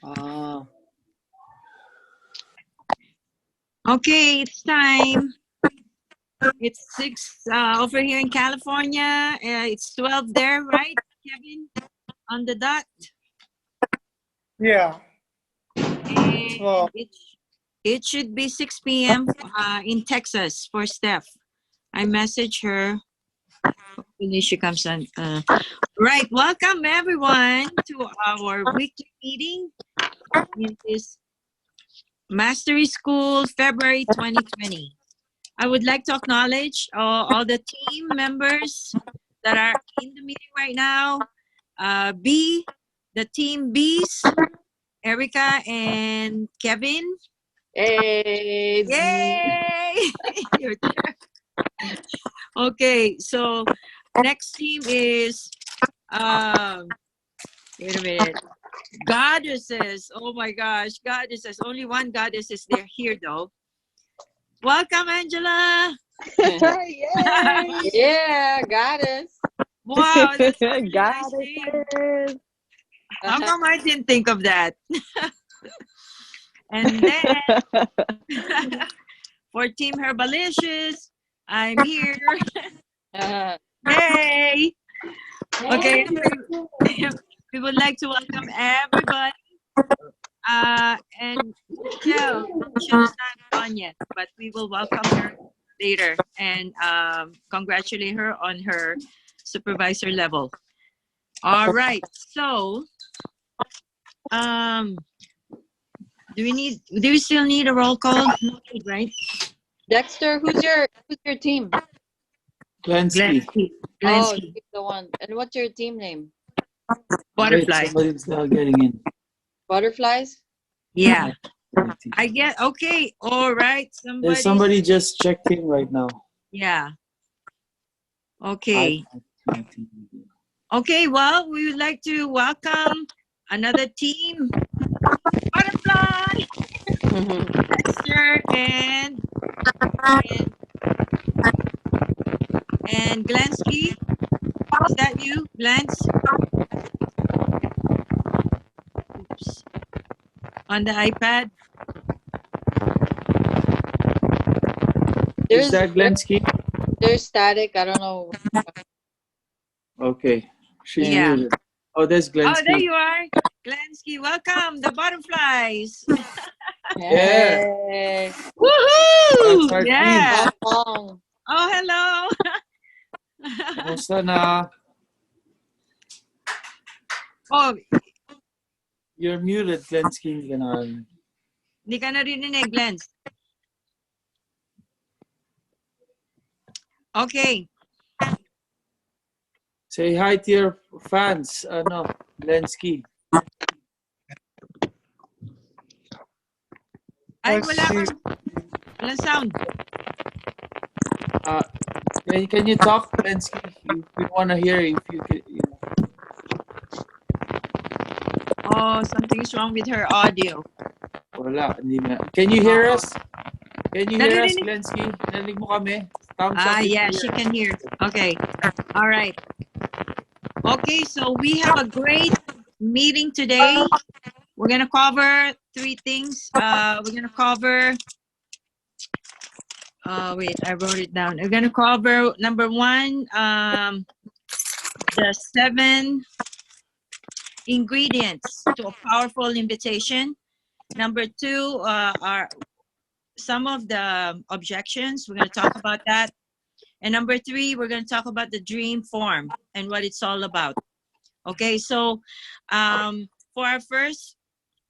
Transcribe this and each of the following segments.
Ah. Okay, it's time. It's 6 over here in California. It's 12 there, right, Kevin? On the dot. Yeah. And Well, it should be 6 p.m. In Texas for Steph. I messaged her. Hopefully she comes on. Right. Welcome everyone to our weekly meeting in this Mastery School, February 2020. I would like to acknowledge all the team members that are in the meeting right now. B, the team B's, Erica and Kevin. Hey. Yay! You're there. Okay, so next team is wait a minute. Goddesses. Oh my gosh, goddesses. Only one goddess is there here though. Welcome, Angela. Yay! Yeah, goddess. Wow, that's a really Got nice name. it. How come I didn't think of that? And then for Team Herbalicious, I'm here. Yay! Okay, we would like to welcome everybody. And Michelle is not on yet, but we will welcome her later and congratulate her on her supervisor level. All right, so do we still need a roll call? No need, right? Dexter, who's your team? Glensky. Oh, Glensky. she's the one. And what's your team name? Butterfly. Wait, somebody's not getting in. Butterflies? Yeah. I get okay. All right. There's somebody just checked in right now. Yeah. Okay. Okay. Well, we would like to welcome another team. Butterfly. Dexter and Glensky. Is that you, Glens? Oops. On the iPad. Is that Glensky? There's static. I don't know. Okay. She's Yeah. muted. Oh, there's Glensky. Oh, there you are. Glensky, welcome. The butterflies. Yeah. Hey. Woohoo! That's our Yeah. Long. Oh, hello. Kamusta na? Oh, You're muted, Glensky. hindi ka narinig, Glens. Okay. Say hi to your fans, Glensky. Ay, walang sound. Can you talk, Glensky? We want to hear if you can. Oh, something's wrong with her audio. Wala, hindi na. Can you hear us? Can you hear us, Glensky? Narinig mo kami? Yeah, she can hear. Okay. All right. Okay, so we have a great meeting today. We're going to cover 3 things. We're going to cover... wait, I wrote it down. We're going to cover, number 1, the 7 ingredients to a powerful invitation. Number 2 are some of the objections. We're going to talk about that. And number 3, we're going to talk about the dream form and what it's all about. Okay, so for our first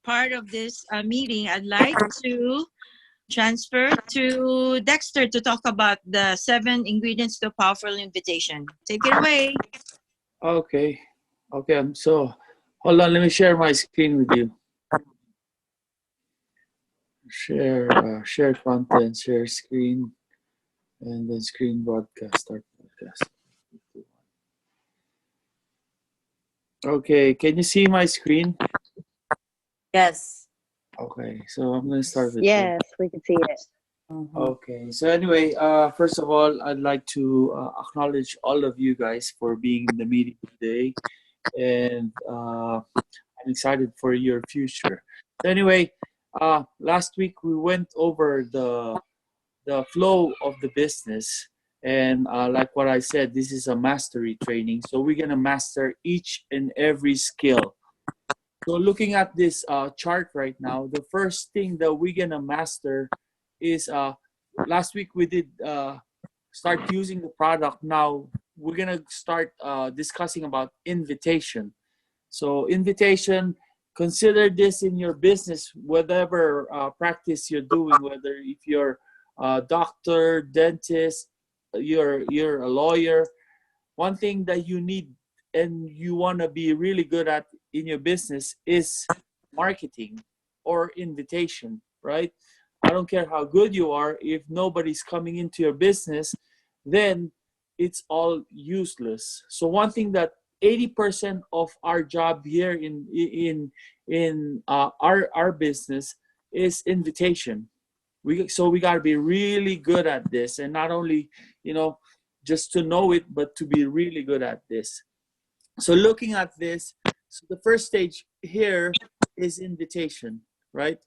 part of this meeting, I'd like to transfer to Dexter to talk about the 7 ingredients to a powerful invitation. Take it away. Okay. So, hold on. Let me share my screen with you. Share content, share screen, and then screen broadcast, start broadcast. Okay, can you see my screen? Yes. Okay, so I'm going to start with Yes, we can see it. Okay, so anyway, first of all, I'd like to acknowledge all of you guys for being in the meeting today. And I'm excited for your future. So anyway, last week we went over the flow of the business, and like what I said, this is a mastery training. So we're gonna master each and every skill. So looking at this chart right now, the first thing that we're gonna master is last week we did start using the product. Now we're gonna start discussing about invitation. So invitation, consider this in your business, whatever practice you're doing, whether if you're a doctor, dentist, you're a lawyer. One thing that you need and you want to be really good at in your business is marketing or invitation, right? I don't care how good you are, if nobody's coming into your business, then it's all useless. So one thing that 80% of our job here in our business is invitation. So we got to be really good at this, and not only just to know it, but to be really good at this. So looking at this, so the first stage here is invitation, right?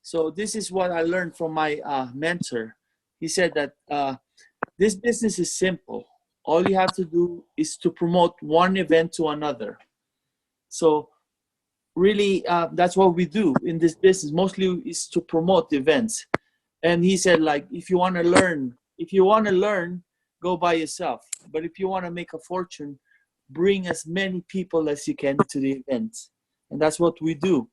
So this is what I learned from my mentor. He said that this business is simple. All you have to do is to promote one event to another. So really, that's what we do in this business. Mostly is to promote events. And he said, like, if you want to learn, go by yourself. But if you want to make a fortune, bring as many people as you can to the events. And that's what we do.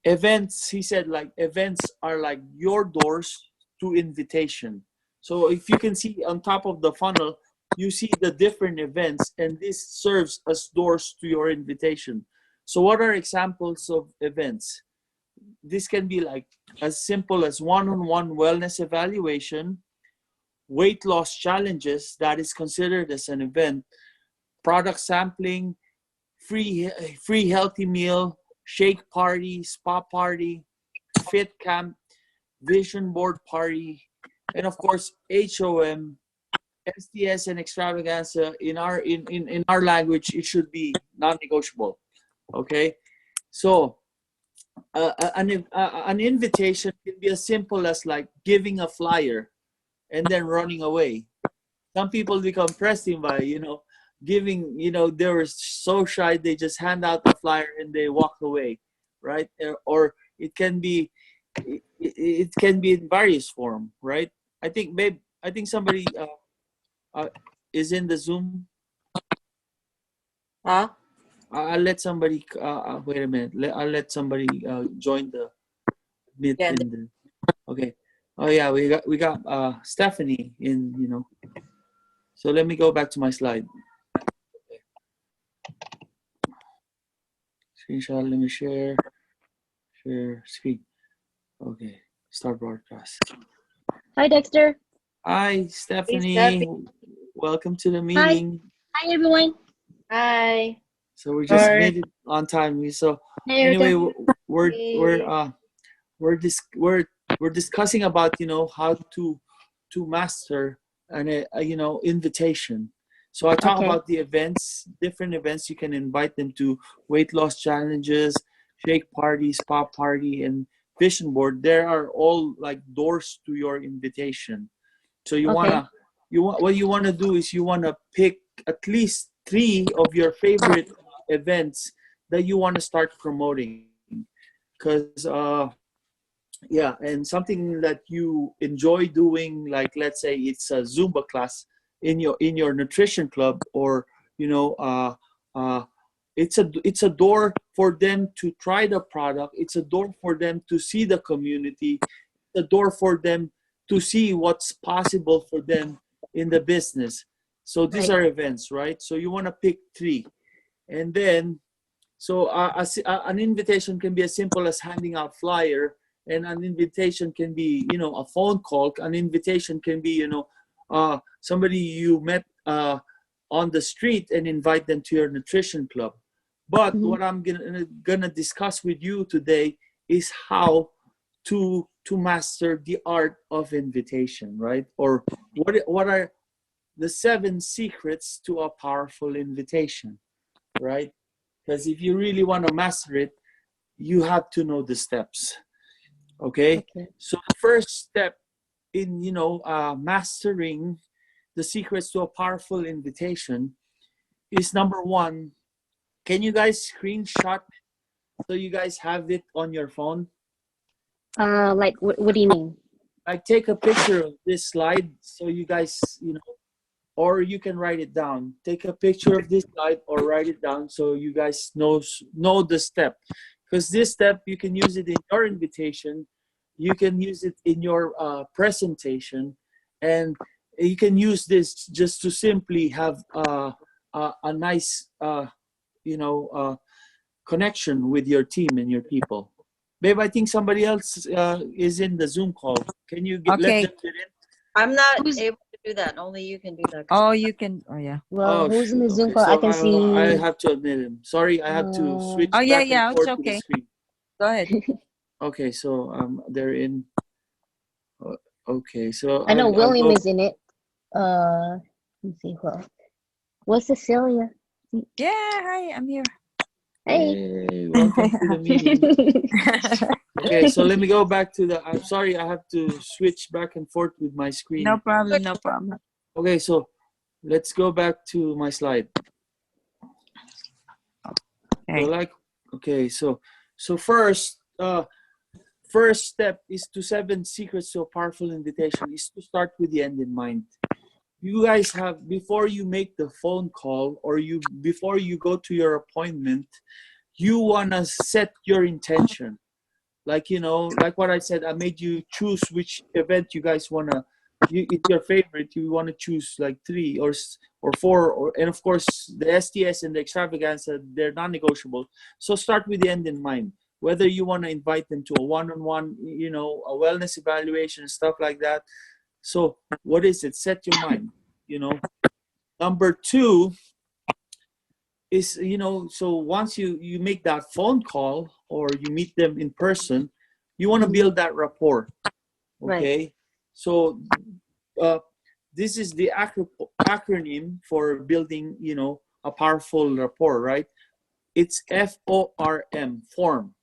Events, he said, like, events are like your doors to invitation. So if you can see on top of the funnel, you see the different events, and this serves as doors to your invitation. So what are examples of events? This can be like as simple as one-on-one wellness evaluation, weight loss challenges, that is considered as an event, product sampling, free healthy meal, shake party, spa party, fit camp, vision board party, and of course HOM, STS, and extravaganza. In our language, it should be non-negotiable. Okay, so an invitation can be as simple as like giving a flyer and then running away. Some people become pressing by giving, they were so shy they just hand out the flyer and they walk away, right? Or it can be in various form, right? I think somebody is in the Zoom. Huh? I'll let somebody wait a minute. I'll let somebody join the meet Yeah. in the. Okay. Oh yeah, we got Stephanie in. So let me go back to my slide. Screenshot. Let me share screen. Okay. Start broadcast. Hi, Dexter. Hi, Stephanie. Stephanie. Welcome to the meeting. Hi, everyone. Hi. So we just Hi. made it on time. So Hi, Erica. anyway, we're discussing about how to master an invitation. So I talk Okay. about the events, different events you can invite them to: weight loss challenges, shake party, spa party, and vision board. There are all like doors to your invitation. So what you wanna do is you wanna pick at least 3 of your favorite events that you want to start promoting, because and something that you enjoy doing, like let's say it's a Zumba class in your nutrition club, or it's a door for them to try the product. It's a door for them to see the community. It's a door for them to see what's possible for them in the business. So these are events, right? So you want to pick 3. And then, so an invitation can be as simple as handing out flyer, and an invitation can be, a phone call. An invitation can be, somebody you met on the street and invite them to your nutrition club. But what I'm gonna discuss with you today is how to master the art of invitation, right? Or what are the 7 secrets to a powerful invitation, right? because if you really want to master it, you have to know the steps. Okay. Okay. So the first step in mastering the secrets to a powerful invitation is number one. Can you guys screenshot so you guys have it on your phone? Like what do you mean? Like take a picture of this slide so you guys, or you can write it down. Take a picture of this slide or write it down so you guys know the step. Because this step, you can use it in your invitation, you can use it in your presentation, and you can use this just to simply have a nice, connection with your team and your people. Babe, I think somebody else is in the Zoom call. Can you let Okay. them get in? I'm not Who's- able to do that. Only you can do that. Oh, you can. Oh, yeah. Well, who's in the shoot. Zoom Okay, call? I so can see. I have to admit him. Sorry, I have to switch Oh, yeah, back yeah, and it's forth to the okay. screen. Go ahead. Okay, so they're in. Okay, so I know I'll William go- is in it. Let me see who else. What's Cecilia? Yeah, hi, I'm here. Hey. Hey, welcome to the meeting. Okay, so let me go back to the. I'm sorry, I have to switch back and forth with my screen. No problem, no problem. Okay, so let's go back to my slide. Okay. So first step is to 7 secrets to a powerful invitation is to start with the end in mind. You guys have, before you make the phone call or before you go to your appointment, you want to set your intention. Like, like what I said, I made you choose which event you guys want to, it's your favorite, you want to choose like 3 or 4, and of course the STS and the extravaganza, they're non-negotiable. So start with the end in mind. Whether you want to invite them to a one-on-one, a wellness evaluation, stuff like that. So what is it? Set your mind, Number 2 is, so once you make that phone call or you meet them in person, you want to build that rapport. Okay. Right. So this is the acronym for building, a powerful rapport, right? It's FORM, form.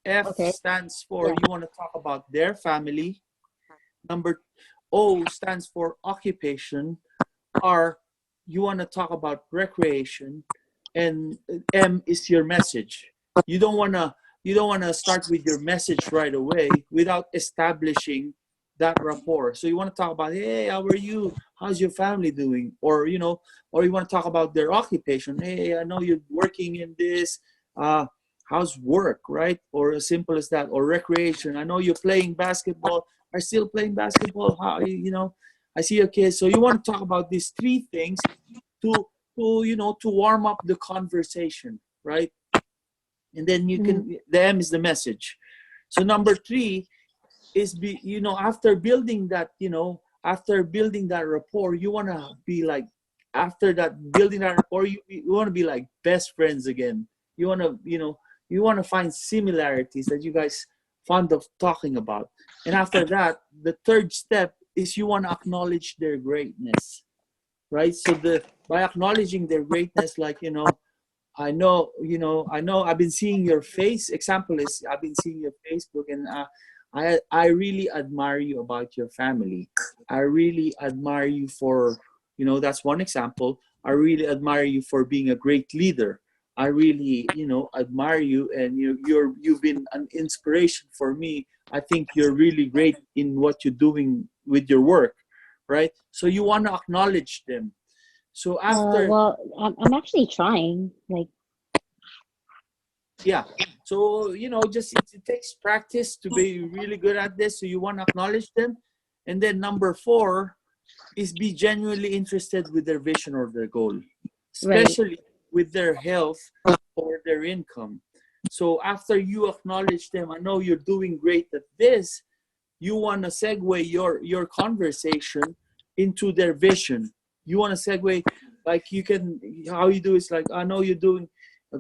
F Okay. stands for, Yeah. you want to talk about their family. Number O stands for occupation. R, you want to talk about recreation. And M is your message. You don't want to start with your message right away without establishing that rapport. So you want to talk about, hey, how are you? How's your family doing? Or, or you want to talk about their occupation. Hey, I know you're working in this. How's work, right? Or as simple as that. Or recreation. I know you're playing basketball. Are still playing basketball? How, I see your kids. So you want to talk about these 3 things to warm up the conversation, right? And then you can, the M is the message. So number 3 is after building that, rapport, you want to be like, after that, building that rapport, you want to be like best friends again. You want to, you want to find similarities that you guys fond of talking about. And after that, the 3rd step is you want to acknowledge their greatness, right? So by acknowledging their greatness, like, I know I've been seeing your face. Example is, I've been seeing your Facebook, and I really admire you about your family. I really admire you for, that's one example. I really admire you for being a great leader. I really, admire you, and you've been an inspiration for me. I think you're really great in what you're doing with your work, right? So you want to acknowledge them. So after, Well, I'm actually trying. Like, yeah. So, just it takes practice to be really good at this. So you want to acknowledge them. And then number 4 is be genuinely interested with their vision or their goal, especially with their health or their income. So after you acknowledge them, I know you're doing great at this, you want to segue your conversation into their vision. You want to segue, like how you do is like, I know you're doing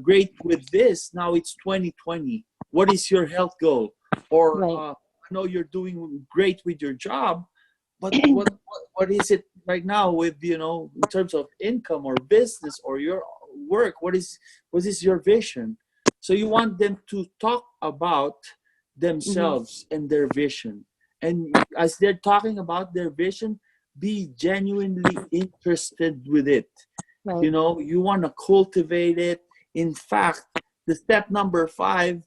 great with this. Now it's 2020. What is your health goal? Or I know you're doing great with your job, but what is it right now with, in terms of income or business or work? What is your vision? So you want them to talk about themselves and their vision. And as they're talking about their vision, be genuinely interested with it. Right. You know, you want to cultivate it. In fact, the step number 5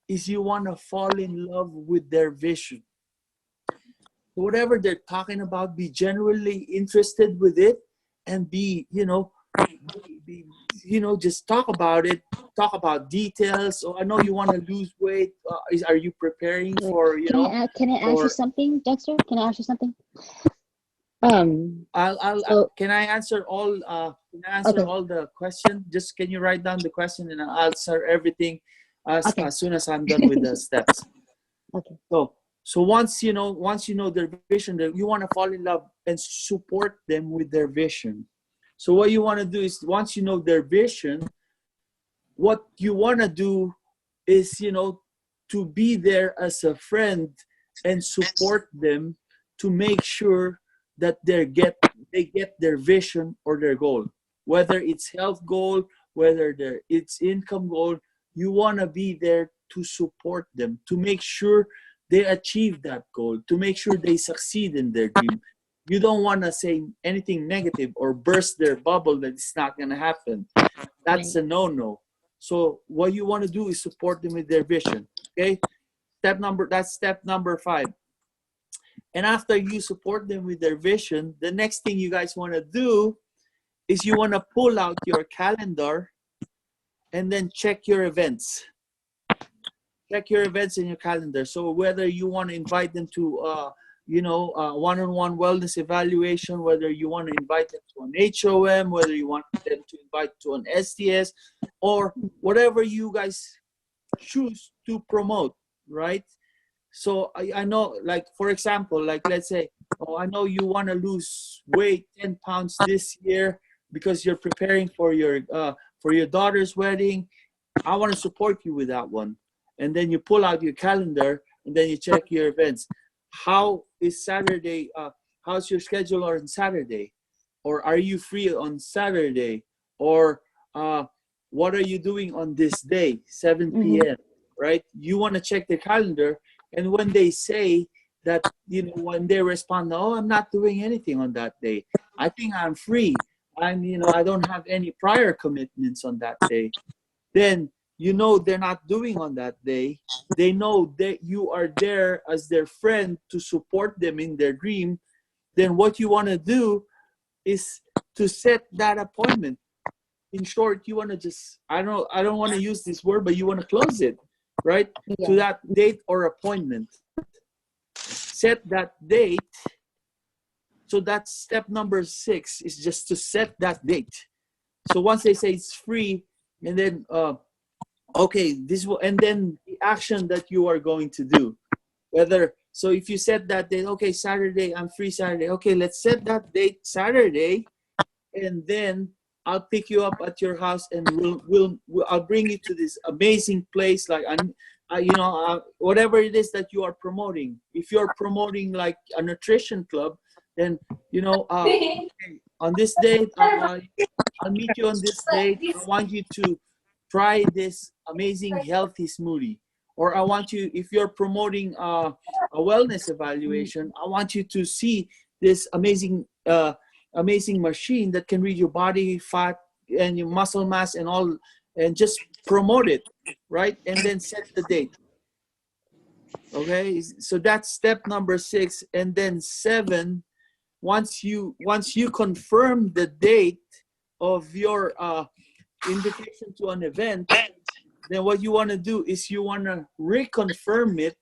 is you want to fall in love with their vision. Whatever they're talking about, be genuinely interested with it, and be, just talk about it. Talk about details. So I know you want to lose weight. Are you preparing for, Can I ask you or- something, Dexter? Can I ask you something? Can I answer all? Can I answer Okay. all the question? Just can you write down the question and I'll answer everything Okay. as soon as I'm done with the steps. Okay. So once you know their vision, you want to fall in love and support them with their vision. So what you want to do is, once you know their vision, what you want to do is, to be there as a friend and support them to make sure that they get their vision or their goal, whether it's health goal, whether it's income goal. You want to be there to support them, to make sure they achieve that goal, to make sure they succeed in their dream. You don't want to say anything negative or burst their bubble that it's not going to happen. That's a no-no. So what you want to do is support them with their vision. Okay, that's step number 5. And after you support them with their vision, the next thing you guys want to do is you want to pull out your calendar and then check your events. Check your events in your calendar. So whether you want to invite them to one-on-one wellness evaluation, whether you want to invite them to an HOM, whether you want them to invite to an STS, or whatever you guys choose to promote, right? So I know, like, for example, like, let's say, I know you want to lose weight 10 pounds this year because you're preparing for your daughter's wedding. I want to support you with that one. And then you pull out your calendar and then you check your events. How is Saturday? How's your schedule on Saturday? Or are you free on Saturday? Or what are you doing on this day, 7 p.m., right? You want to check the calendar. And when they say that, when they respond, "Oh, I'm not doing anything on that day. I think I'm free. I don't have any prior commitments on that day." Then they're not doing on that day. They know that you are there as their friend to support them in their dream. Then what you want to do is to set that appointment. In short, you want to just, I don't want to use this word, but you want to close it, right? Yeah. To that date or appointment. Set that date. So that's step number 6, is just to set that date. So once they say it's free, and then okay, and then the action that you are going to do. So if you set that date, okay, Saturday, I'm free Saturday. Okay, let's set that date Saturday, and then I'll pick you up at your house, and I'll bring you to this amazing place, like whatever it is that you are promoting. If you're promoting like a nutrition club, then on this date, I'll meet you on this date. I want you to try this amazing healthy smoothie. Or I want you, if you're promoting a wellness evaluation, I want you to see this amazing machine that can read your body fat and your muscle mass and all, and just promote it, right? And then set the date. Okay, so that's step number 6. And then 7, once you confirm the date of your invitation to an event, then what you want to do is you want to reconfirm it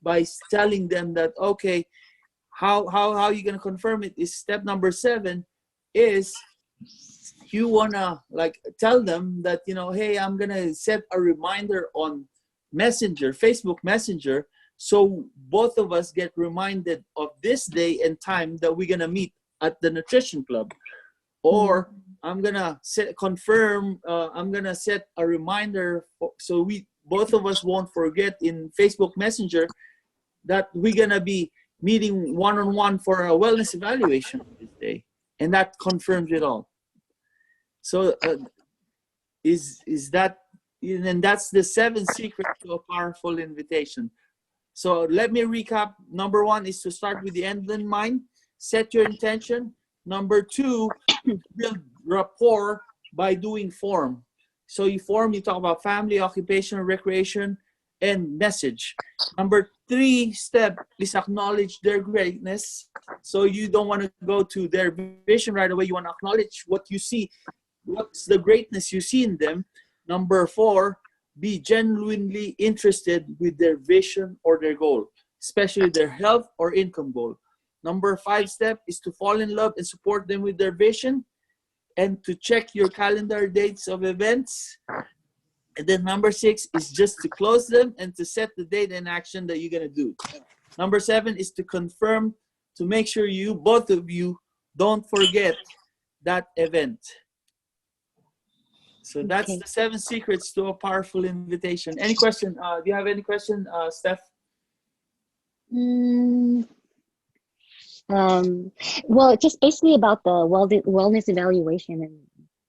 by telling them that, okay, how you going to confirm it is step number 7 is you want to like tell them that, hey, I'm going to set a reminder on Messenger, Facebook Messenger, so both of us get reminded of this day and time that we're going to meet at the nutrition club. Or I'm going to I'm going to set a reminder so we both of us won't forget in Facebook Messenger that we're going to be meeting one-on-one for a wellness evaluation this day. And that confirms it all. So is that, and that's the 7 secrets to a powerful invitation. So let me recap. Number 1 is to start with the end in mind. Set your intention. Number 2, build rapport by doing form. So you talk about family, occupation, recreation, and message. Number 3 step is acknowledge their greatness. So you don't want to go to their vision right away. You want to acknowledge what you see. What's the greatness you see in them? Number 4, be genuinely interested with their vision or their goal, especially their health or income goal. Number 5 step is to fall in love and support them with their vision, and to check your calendar dates of events. And then number 6 is just to close them and to set the date and action that you're going to do. Number 7 is to confirm, to make sure both of you don't forget that event. So that's Okay. the 7 secrets to a powerful invitation. Any question? Do you have any question, Steph? Well, just basically about the wellness evaluation, and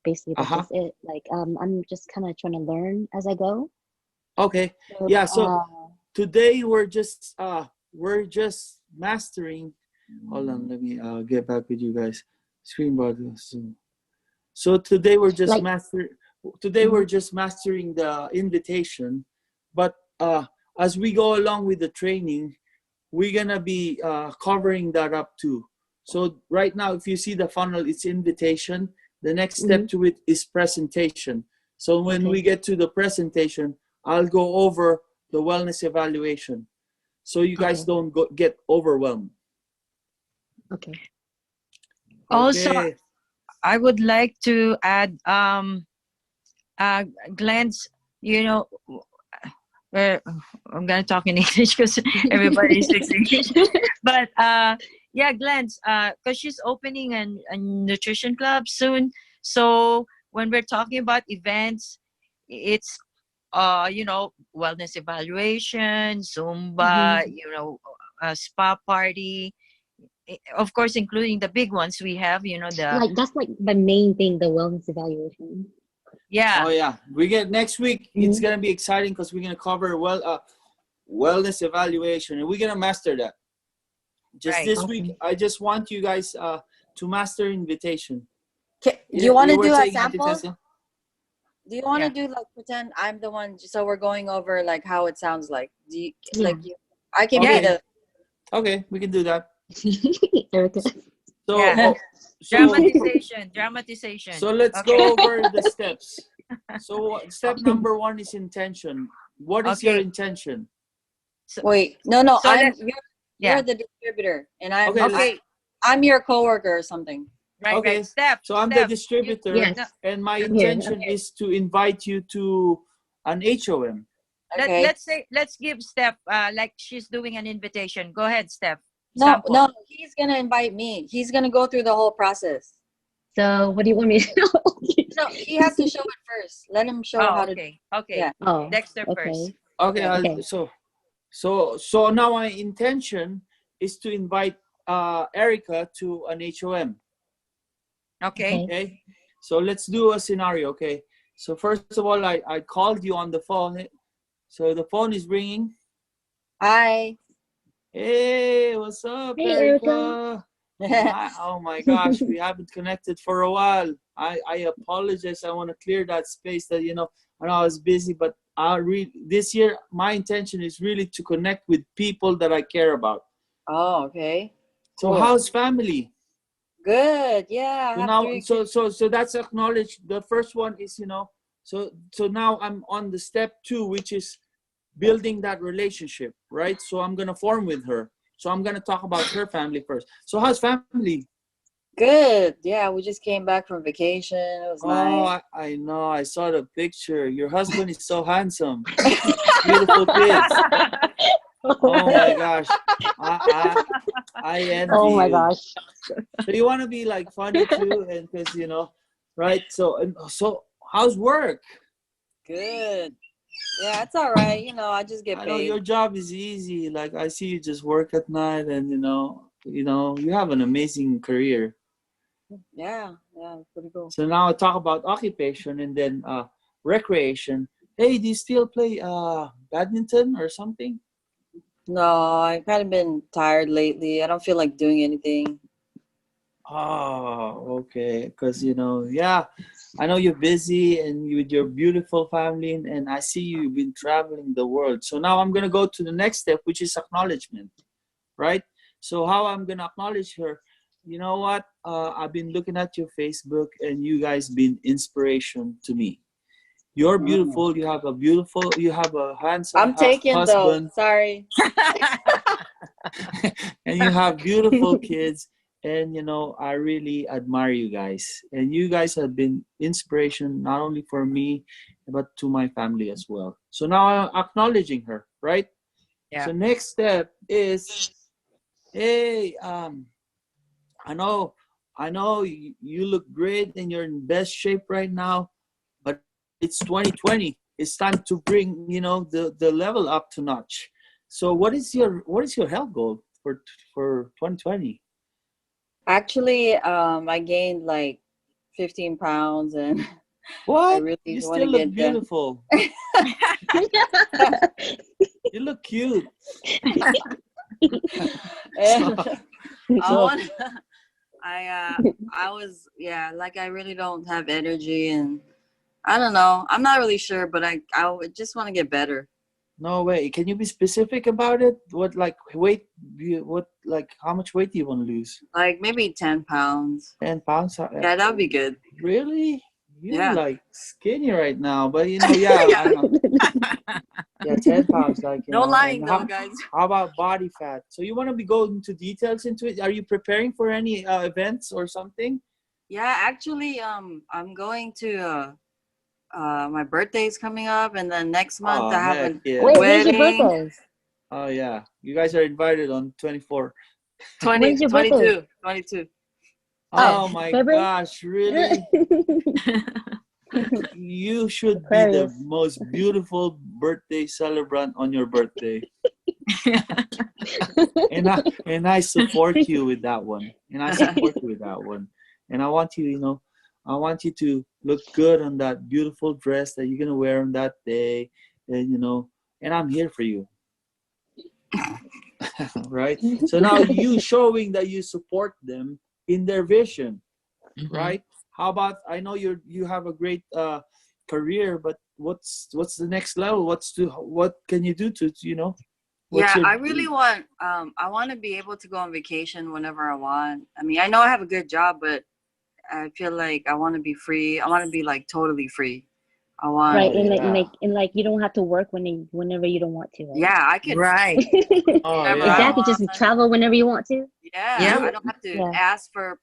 basically that's Uh-huh. just it. Like, I'm just kind of trying to learn as I go. Okay. So, Yeah. So today we're just mastering. Hold on. Let me get back with you guys. Screen bar. So today we're just Like- we're just mastering the invitation, but as we go along with the training, we're gonna be covering that up too. So right now, if you see the funnel, it's invitation. The next step to it is presentation. So when we get to the presentation, I'll go over the wellness evaluation, so you guys don't get overwhelmed. Okay. Also, Okay. I would like to add, Glenn's, I'm going to talk in English because everybody speaks English. But yeah, Glenn's, because she's opening a nutrition club soon. So when we're talking about events, it's, wellness evaluation, Zumba, a spa party. Of course, including the big ones we have, Like, that's like the main thing, the wellness evaluation. yeah. Oh yeah, we get next week. It's gonna be exciting because we're gonna cover wellness evaluation, and we're gonna master that. Just Right. this Awesome. week, I just want you guys to master invitation. Do you want to were do a saying, sample? Antitesa? Do you want to Yeah. do like pretend I'm the one? So we're going over like how it sounds like. Do you Yeah. like? I can Okay. be the. Okay, we can do that. Erica. So, Yeah. Dramatization. So let's Okay. go over the steps. So step number 1 is intention. What is your Okay. intention? Wait, no. So You're yeah. the distributor, and I'm Okay, Okay. I'm your coworker or something. Right. Okay. Right. Steph. So I'm the Steph, distributor, Yes. and my I'm here. intention is to invite you to an HOM. Okay. Let's give Steph like she's doing an invitation. Go ahead, Steph. No, Sample. no, he's gonna invite me. He's gonna go through the whole process. So, what do you want me to know? No, he has to show it first. Let him show how to. Okay. Okay. Yeah. Oh, Dexter first. okay. Okay, Yeah. Okay. so now my intention is to invite Erica to an HOM. Okay. Okay, so let's do a scenario. Okay, so first of all, I called you on the phone. So the phone is ringing. Hi. Hey, what's up, Hey, Erica? Oh my gosh, we haven't connected for a while. I apologize. I want to clear that space that I know I was busy, but this year my intention is really to connect with people that I care about. Oh, okay. So Cool. how's family? Good. Yeah. I So have now, 3 so that's acknowledged. The first one is so now I'm on the step 2, which is building that relationship, right? So I'm gonna form with her. So I'm gonna talk about her family first. So how's family? Good. Yeah, we just came back from vacation. It was nice. I know. I saw the picture. Your husband is so handsome. Beautiful kids. Oh my gosh. I envy Oh my you. gosh. So you want to be like funny too, and because right? So how's work? Good. Yeah, it's all right. I just get I know paid. your job is easy. Like I see you just work at night, and you have an amazing career. Yeah, pretty cool. So now I talk about occupation, and then recreation. Hey, do you still play badminton or something? No, I've kind of been tired lately. I don't feel like doing anything. Oh, okay. Because, yeah, I know you're busy and you with your beautiful family, and I see you've been traveling the world. So now I'm going to go to the next step, which is acknowledgement, right? So how I'm going to acknowledge her, you know what? I've been looking at your Facebook, and you guys been inspiration to me. You're beautiful. You have a handsome I'm taken though. husband, Sorry. and you have beautiful kids. And I really admire you guys. And you guys have been inspiration not only for me, but to my family as well. So now I'm acknowledging her, right? Yeah. So next step is, hey, I know you look great and you're in best shape right now, but it's 2020. It's time to bring the level up to notch. So what is your health goal for 2020? Actually, I gained like 15 pounds, and I What? really You want still to look get beautiful. You look cute. And I So- want. I was like I really don't have energy, and I don't know. I'm not really sure, but I would just want to get better. No way. Can you be specific about it? What weight? How much weight do you want to lose? Like maybe 10 pounds. 10 pounds? Yeah, that would be good. Really? You're Yeah. like skinny right now, but yeah, I know. Yeah, 10 pounds, No lying and though, guys. How about body fat? So you want to be going into details into it? Are you preparing for any events or something? Yeah, actually, I'm going to my birthday's coming up, and then next month I have heck a yeah. Wait, when's your wedding. birthday? Oh yeah, you guys are invited on 24. 20, When's your birthday? 22. Oh my February? gosh, really? You should be the Aquarius. most beautiful birthday celebrant on your birthday. and I support you with that one. And I want you, I want you to look good on that beautiful dress that you're gonna wear on that day. And I'm here for you. Right? So now you showing that you support them in their vision, right? How about, I know you have a great career, but what's the next level? What can you do to what's Yeah, your I really want I want to be able to go on vacation whenever I want. I mean, I know I have a good job, but I feel like I want to be free. I want to be like totally free. I want Right, Oh, yeah. and like you don't have to work whenever you don't want to. Right? Yeah, I could Right. Oh whenever yeah. I Exactly, just want. travel whenever you want to. Yeah, Yeah. I don't have to Yeah. ask for,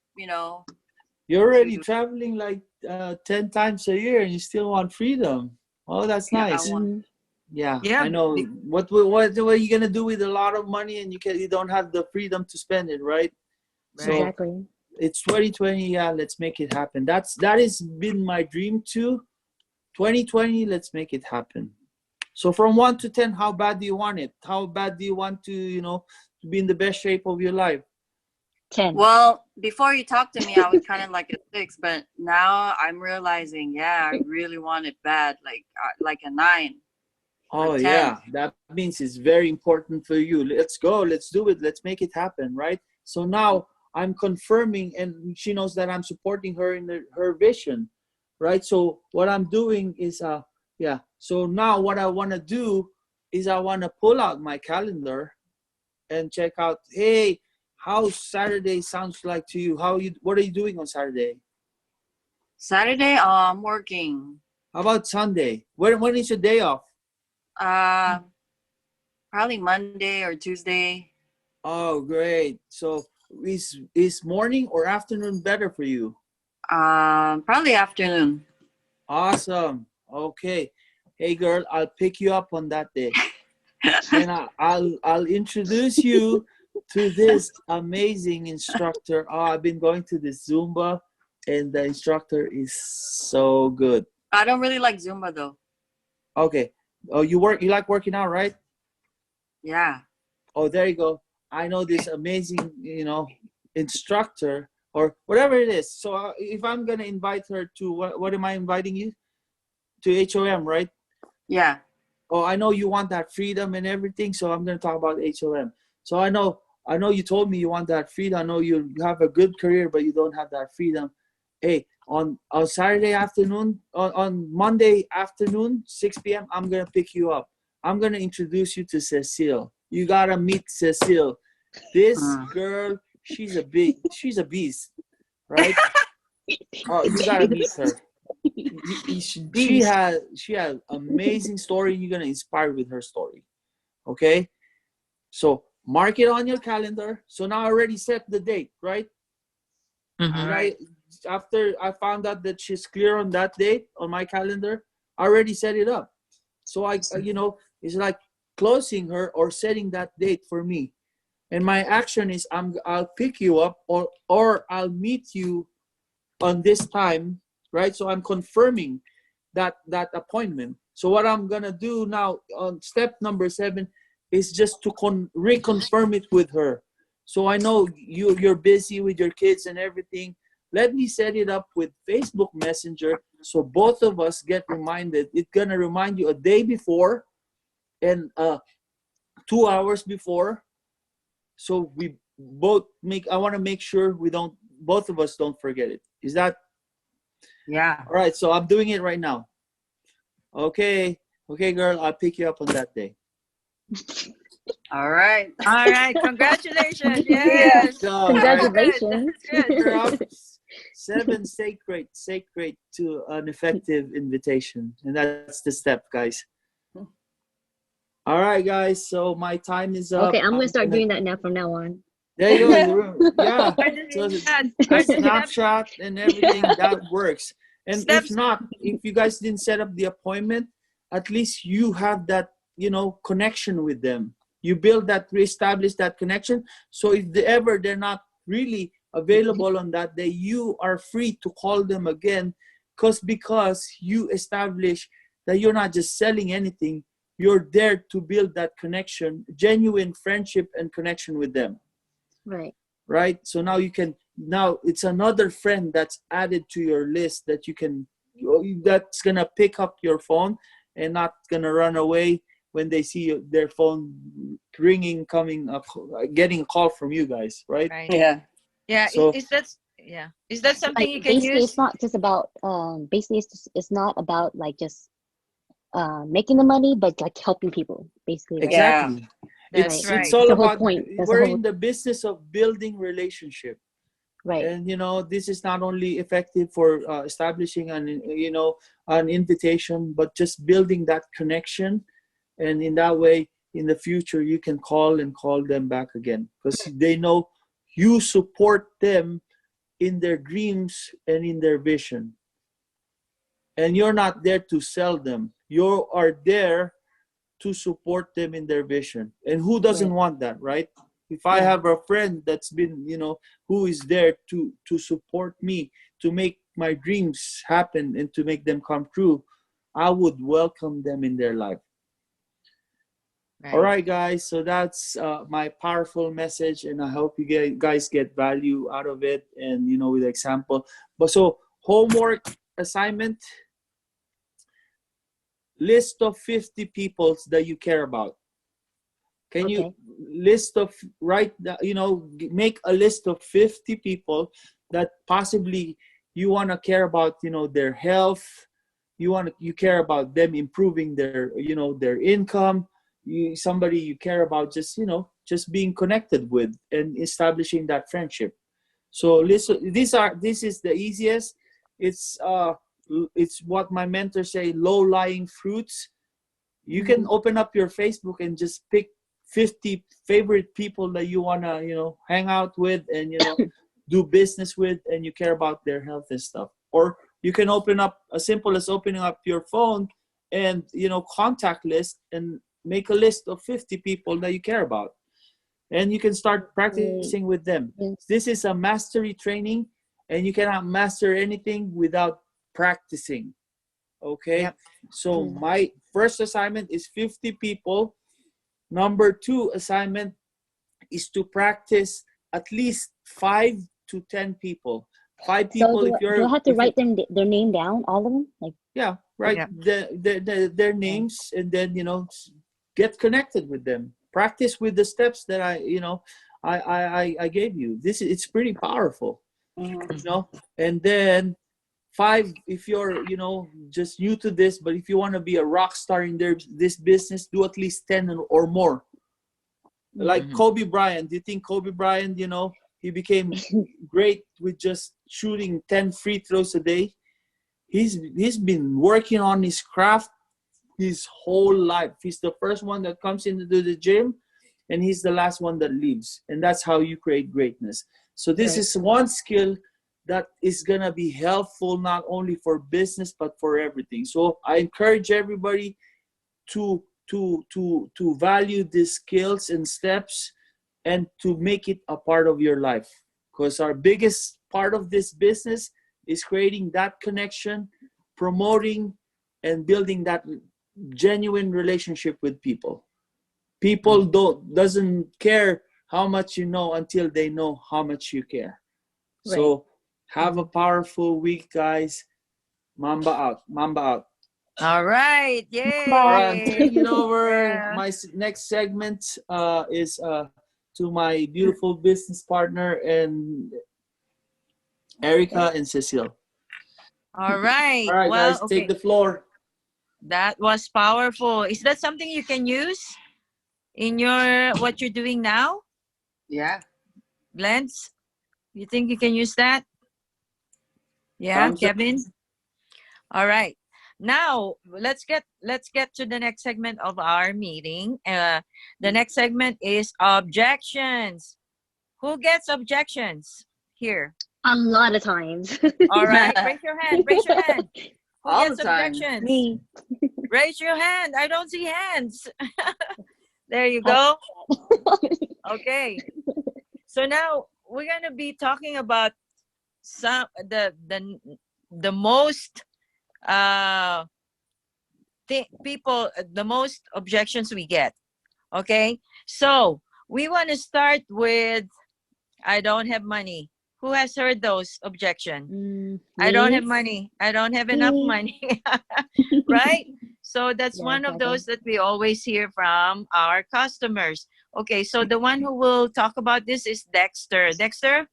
You're already to- traveling like 10 times a year and you still want freedom. Oh, that's Yeah, I nice. want- Mhm. Yeah, Yeah, I know. be- What are you gonna do with a lot of money and you don't have the freedom to spend it, right? So Exactly. it's 2020. Yeah, let's make it happen. That has been my dream too. 2020, let's make it happen. So from 1 to 10, how bad do you want it? How bad do you want to to be in the best shape of your life? 10. Well, before you talked to me, I was kind of like a 6, but now I'm realizing, yeah, I really want it bad, like a 9. Oh 10. yeah, that means it's very important for you. Let's go. Let's do it. Let's make it happen, right? So now I'm confirming, and she knows that I'm supporting her in her vision, right? So what I'm doing is, yeah. So now what I want to do is I want to pull out my calendar and check out. Hey, how Saturday sounds like to you? What are you doing on Saturday? Saturday, I'm working. How about Sunday? When is your day off? Probably Monday or Tuesday. Oh, great. So is morning or afternoon better for you? Probably afternoon. Awesome. Okay. Hey girl, I'll pick you up on that day. And I'll introduce you to this amazing instructor. Oh, I've been going to this Zumba and the instructor is so good. I don't really like Zumba though. Okay. Oh, you like working out, right? Yeah. Oh, there you go. I know this amazing, instructor or whatever it is. So if I'm going to invite her to, what am I inviting you to HOM, right? Yeah. Oh, I know you want that freedom and everything, so I'm gonna talk about HOM. So I know you told me you want that freedom. I know you have a good career, but you don't have that freedom. Hey, on Saturday afternoon, on Monday afternoon, 6 p.m., I'm gonna pick you up. I'm gonna introduce you to Cecile. You gotta meet Cecile. This girl, she's a beast, right? Oh, you gotta meet her. She has amazing story. You're gonna inspire with her story. Okay, so mark it on your calendar. So now I already set the date, right? Mhm. And after I found out that she's clear on that date on my calendar, I already set it up. So it's like closing her or setting that date for me. And my action is I'll pick you up or I'll meet you on this time, right? So I'm confirming that appointment. So what I'm gonna do now on step number 7 is just to reconfirm it with her. So I know you're busy with your kids and everything. Let me set it up with Facebook Messenger so both of us get reminded. It's gonna remind you a day before and 2 hours before. So we both I want to make sure both of us don't forget it. Is that? Yeah. All right, so I'm doing it right now. Okay, girl, I'll pick you up on that day. All right. All right. Congratulations. Yes. So, Congratulations. Good. 7 sacred to an effective invitation, and that's the step, guys. All right, guys. So my time is up. Okay, I'm gonna start doing that now from now on. There you go. Yeah. So Yeah. Snapchat and everything that works. And Steps. if not, if you guys didn't set up the appointment, at least you have that connection with them. You build that, reestablish that connection. So if they're not really available on that day, you are free to call them again, because you establish that you're not just selling anything. You're there to build that connection, genuine friendship and connection with them. Right. So now it's another friend that's added to your list that's gonna pick up your phone and not gonna run away when they see their phone ringing, getting a call from you guys, right? Yeah. Yeah. So- Is that something you can Basically, use? it's not just about it's not about like just making the money, but like helping people, basically. Right? Exactly. That's right. It's all That's the whole about point. That's the we're whole- in the business of building relationship. Right. And this is not only effective for establishing an invitation, but just building that connection. And in that way, in the future, you can call them back again, because they know you support them in their dreams and in their vision. And you're not there to sell them. You are there to support them in their vision. And who doesn't want that, right? If I have a friend that's been, who is there to support me, to make my dreams happen and to make them come true, I would welcome them in their life. All right, guys. So that's my powerful message, and I hope you guys get value out of it. And with example. But so homework assignment: list of 50 people that you care about. Can you make a list of 50 people that possibly you want to care about, their health. You care about them improving their income. Somebody you care about just being connected with and establishing that friendship. So listen, this is the easiest. It's what my mentors say, low-lying fruits. You can open up your Facebook and just pick 50 favorite people that you want to hang out with and do business with, and you care about their health and stuff. Or you can open up as simple as opening up your phone and contact list and make a list of 50 people that you care about, and you can start practicing with them. This is a mastery training, and you cannot master anything without practicing. Okay. So my first assignment is 50 people. Number 2 assignment is to practice at least 5 to 10 people. 5 people. So do I have to write their name down, all of them? Yeah, write Yeah. their names, and then get connected with them. Practice with the steps that I gave you. It's pretty powerful, Mhm. And then 5, if you're just new to this, but if you want to be a rock star in this business, do at least 10 or more. Like Mhm. Kobe Bryant. Do you think Kobe Bryant, he became great with just shooting 10 free throws a day? He's been working on his craft his whole life. He's the first one that comes into the gym, and he's the last one that leaves. And that's how you create greatness. So this Right. is one skill that is gonna be helpful not only for business but for everything. So I encourage everybody to value these skills and steps, and to make it a part of your life, because our biggest part of this business is creating that connection, promoting and building that genuine relationship with people. People doesn't care how much you know until they know how much you care. Right. So have a powerful week, guys. Mamba out. Mamba out. All right. All Bye. right, I'm Yay. taking it over. Yeah. My next segment is to my beautiful business partner, and Erica and Cecile. All right. All right, Well, guys, take okay. the floor. That was powerful. Is that something you can use in what you're doing now? Yeah. Blends? You think you can use that? Yeah, Thumbs up. Kevin? All right. Now let's get to the next segment of our meeting. The next segment is objections. Who gets objections here? A lot of times. All right, raise your hand. Raise your hand. Who All gets the time. objections? Me. Raise your hand. I don't see hands. There you go. Okay. So now we're gonna be talking about some the most people, the most objections we get. Okay, so we want to start with I don't have money. Who has heard those objections? I don't Me. have money. I don't have enough Me. money. Right? So that's Yeah, one of exactly. those that we always hear from our customers. Okay, so the one who will talk about this is Dexter. Dexter?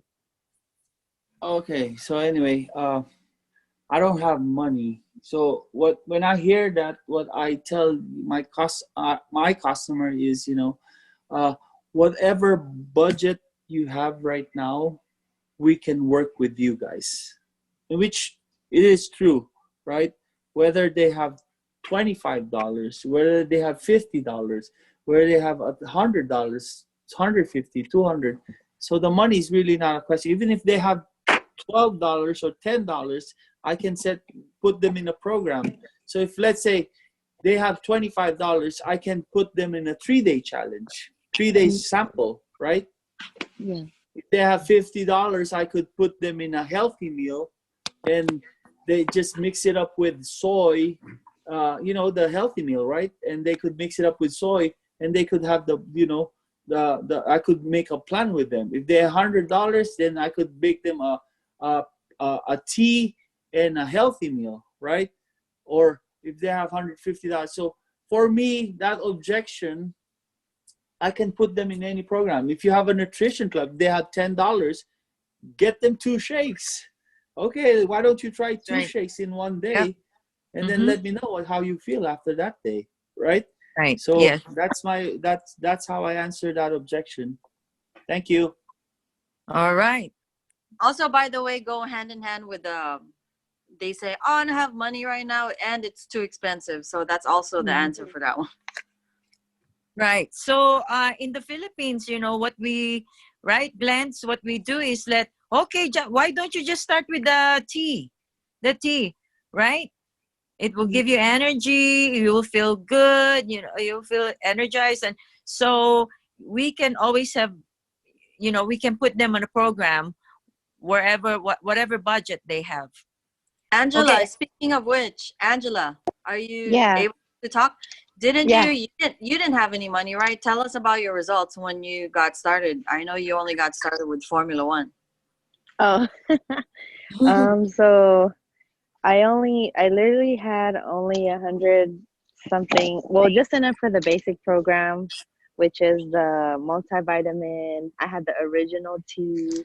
Okay, so anyway, I don't have money. So when I hear that, what I tell my customer is, whatever budget you have right now, we can work with you guys, which it is true, right? Whether they have $25, whether they have $50, whether they have $100, 150, 200. So the money is really not a question. Even if they have $12 or $10, I can put them in a program. So if, let's say, they have $25, I can put them in a 3-day challenge, 3 day sample, right? Yeah. If they have $50, I could put them in a healthy meal, and they just mix it up with soy, the healthy meal, right? And they could mix it up with soy, and they could have I could make a plan with them. If they have $100, then I could bake them a tea and a healthy meal, right? Or if they have $150. So for me, that objection, I can put them in any program. If you have a nutrition club, they have $10, get them 2 shakes. Okay, why don't you try 2 Right. shakes in one day, Yep. and then let me know how you feel after that day, right? Right. So Yes. that's how I answer that objection. Thank you. All right. Also, by the way, go hand in hand with they say, "Oh, I don't have money right now, and it's too expensive." So that's also the answer for that one. Right. So in the Philippines, blends, what we do is why don't you just start with the tea, right? It will give you energy. You will feel good. You'll feel energized. And so we can always have, we can put them on a program whatever budget they have. Angela, Okay. speaking of which, Angela, are you Yeah. able to talk? Didn't Yeah. you didn't have any money, right? Tell us about your results when you got started. I know you only got started with Formula One. Oh. So I literally had only 100 something. Well, just enough for the basic program, which is the multivitamin. I had the original tea,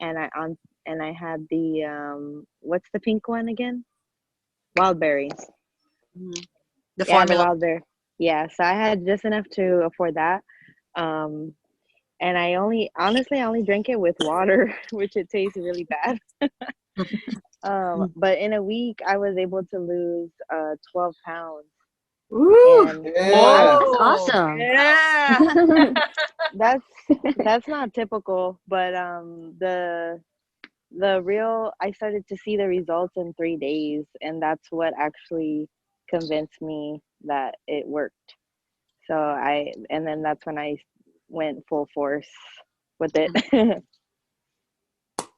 and I had the what's the pink one again? Wild berries. Mhm. The Yeah, the formula. wild berry. Yeah, so I had just enough to afford that. Um, and I only drank it with water, which it tastes really bad. But in a week, I was able to lose 12 pounds, Ooh. and Wow, Yeah. that's Whoa! awesome. Yeah. that's that's not typical. But the real I started to see the results in 3 days, and that's what actually convinced me that it worked. So and then that's when I went full force with it.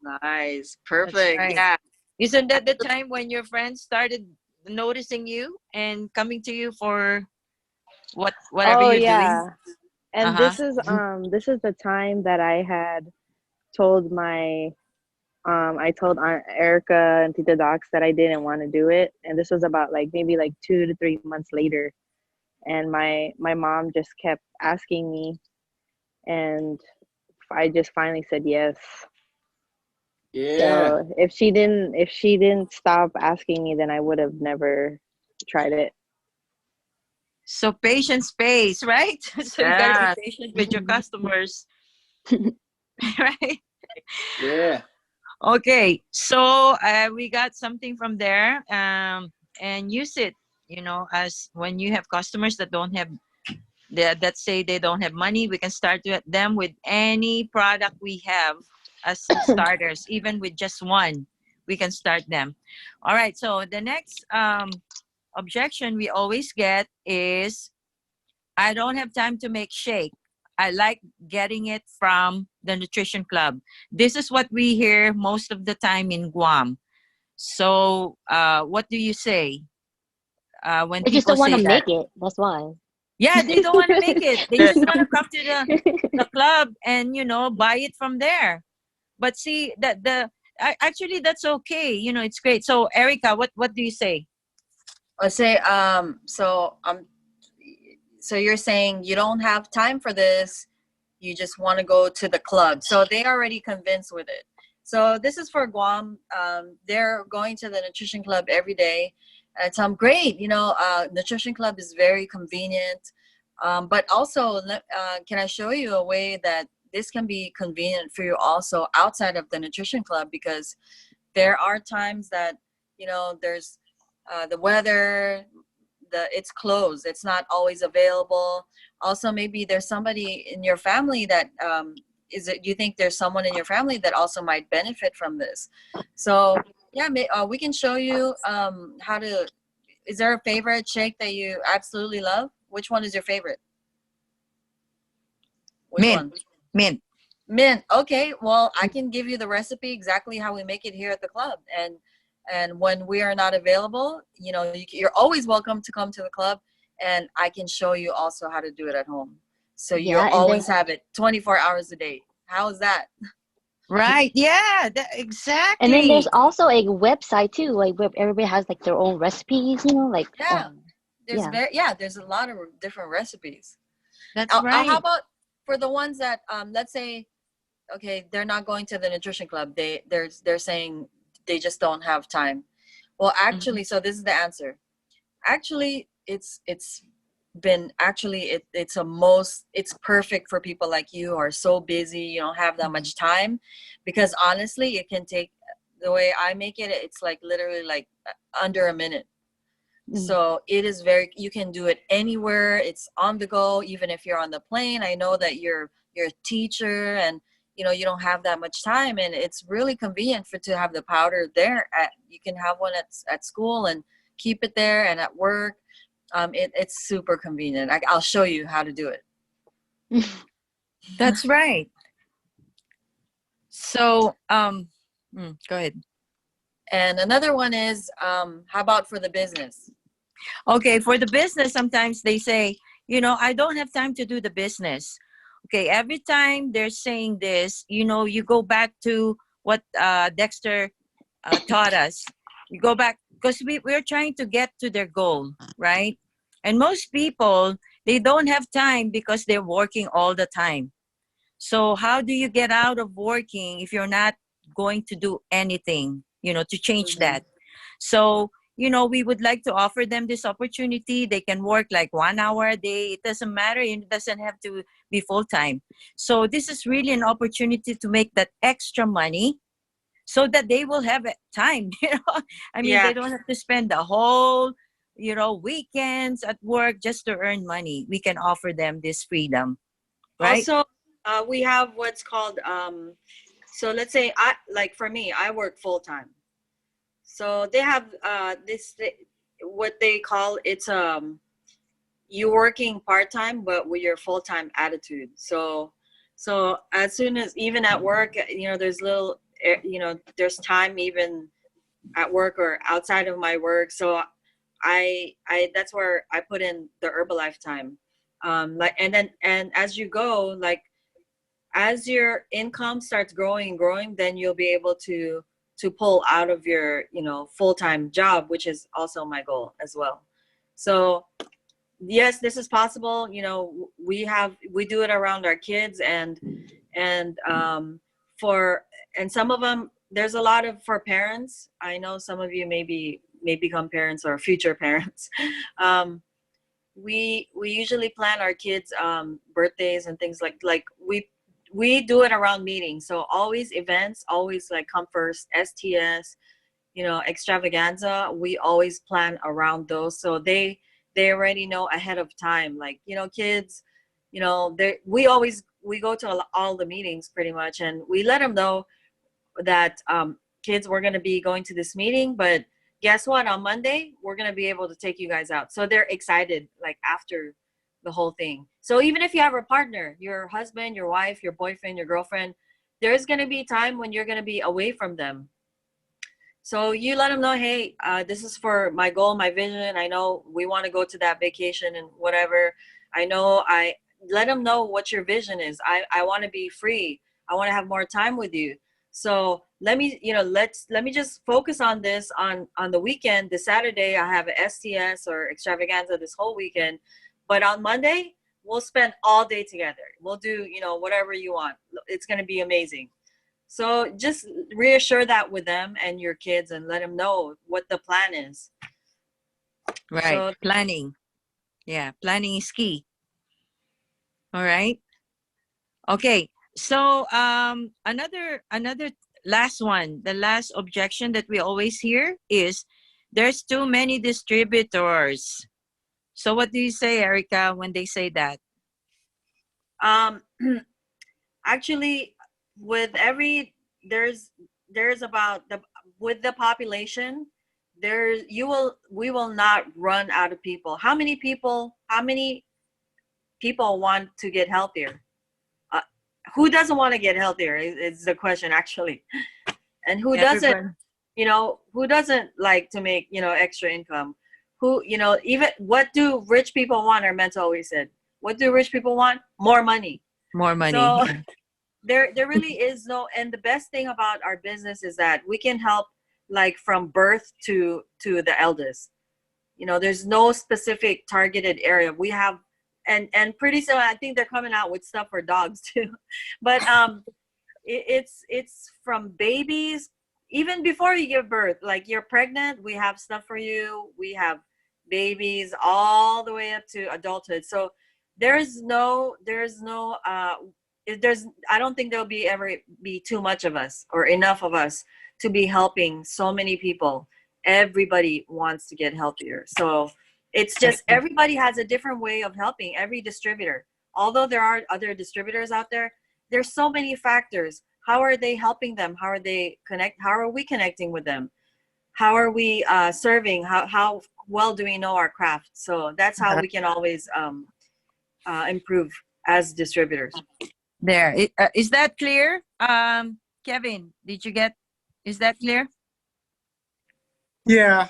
Nice. That's Perfect. right. Yeah. Isn't that the time when your friends started noticing you and coming to you for whatever Oh you're doing? yeah. And Uh-huh. this is the time that I had told my I told Aunt Erica and Tita Docs that I didn't want to do it, and this was about like maybe like 2 to 3 months later, and my mom just kept asking me, and I just finally said yes. Yeah. So if she didn't stop asking me, then I would have never tried it. So patience pays, right? So you gotta be Yeah. patient with your customers, right? Yeah. Okay, so we got something from there, and use it. You know, as when you have customers that don't have that say they don't have money, we can start with them with any product we have as starters, even with just one, we can start them. All right. So the next objection we always get is, I don't have time to make shake. I like getting it from the nutrition club. This is what we hear most of the time in Guam. So, what do you say when They just people don't want say to that? make it. That's why. Yeah, they don't want to make it. They just want to come to the club and buy it from there. But see that actually that's okay. It's great. So, Erica, what do you say? I say, so you're saying you don't have time for this, you just want to go to the club. So they already convinced with it. So this is for Guam. They're going to the nutrition club every day. And so I'm great. Nutrition club is very convenient. But also, can I show you a way that this can be convenient for you also outside of the nutrition club? Because there are times that, there's the weather, it's closed, it's not always available. Also, maybe there's somebody in your family that you think there's someone in your family that also might benefit from this. So yeah, we can show you how to. Is there a favorite shake that you absolutely love? Which one is your favorite? Which Mint, one? mint. Mint. Okay, well, I can give you the recipe exactly how we make it here at the club. And when we are not available, you're always welcome to come to the club, and I can show you also how to do it at home. So you'll Yeah, and then always have it 24 hours a day. How is that? Right? Yeah, and then there's exactly. also a website too, like where everybody has like their own recipes. Like Yeah, yeah. there's a lot of different recipes. That's How right. about for the ones that let's say, okay, they're not going to the nutrition club. They're saying they just don't have time. Well, Mhm. actually, so this is the answer. Actually, it's perfect for people like you who are so busy, you don't have that Mhm. much time, because honestly, it can take, the way I make it, it's like literally like under a minute. Mm. So it is you can do it anywhere. It's on the go, even if you're on the plane. I know that you're a teacher, and you don't have that much time, and it's really convenient to have the powder there. You can have one at school and keep it there, and at work. It's super convenient. I'll show you how to do it. That's right. So, go ahead. And another one is, how about for the business? Okay, for the business, sometimes they say, I don't have time to do the business. Okay, every time they're saying this, you go back to what Dexter taught us. You go back because we're trying to get to their goal, right? And most people, they don't have time because they're working all the time. So how do you get out of working if you're not going to do anything, to change that? So, we would like to offer them this opportunity. They can work like 1 hour a day. It doesn't matter. It doesn't have to be full time. So this is really an opportunity to make that extra money so that they will have time, I mean, Yeah. they don't have to spend the whole, weekends at work just to earn money. We can offer them this freedom, right? Also, we have what's called so let's say for me, I work full time. So they have what they call it's you working part time but with your full time attitude. So as soon as even at work, there's little there's time even at work or outside of my work. So I that's where I put in the Herbalife time. And as you go, like as your income starts growing, then you'll be able to pull out of your full-time job, which is also my goal as well. So yes, this is possible. We do it around our kids, and for and some of them, there's a lot of for parents. I know some of you may become parents or future parents. We usually plan our kids birthdays and things like we do it around meetings. So always events, always like come first, STS, extravaganza. We always plan around those, so they already know ahead of time. Like kids, we go to all the meetings pretty much, and we let them know that kids, we're going to be going to this meeting, but guess what, on Monday we're going to be able to take you guys out. So they're excited like after the whole thing. So even if you have a partner, your husband, your wife, your boyfriend, your girlfriend, there's going to be time when you're going to be away from them. So you let them know, hey, this is for my goal, my vision. I know we want to go to that vacation and whatever. I let them know what your vision is. I want to be free. I want to have more time with you. So let me just focus on this on the weekend. The Saturday I have a STS or extravaganza this whole weekend, but on Monday we'll spend all day together. We'll do whatever you want. It's going to be amazing. So just reassure that with them and your kids, and let them know what the plan is. Right. So, Planning. Yeah, planning is key. All right. Okay. So another last one, the last objection that we always hear is there's too many distributors. So what do you say, Erica, when they say that? actually, with every there's about with the population, we will not run out of people. How many people want to get healthier? Who doesn't want to get healthier is the question, actually. And who doesn't who doesn't like to make extra income? Who even what do rich people want? Our mentor always said, what do rich people want? More money. More money. So there really is no, and the best thing about our business is that we can help like from birth to the eldest. There's no specific targeted area. We have and pretty soon I think they're coming out with stuff for dogs too. But it's from babies, even before you give birth, like you're pregnant, we have stuff for you. We have babies all the way up to adulthood. So there's I don't think there'll ever be too much of us or enough of us to be helping so many people. Everybody wants to get healthier. So it's just everybody has a different way of helping, every distributor. Although there are other distributors out there, there's so many factors. How are they helping them? How are they how are we connecting with them? How are we serving? How well do we know our craft? So that's how we can always improve as distributors. There. Is that clear? Kevin, is that clear? Yeah.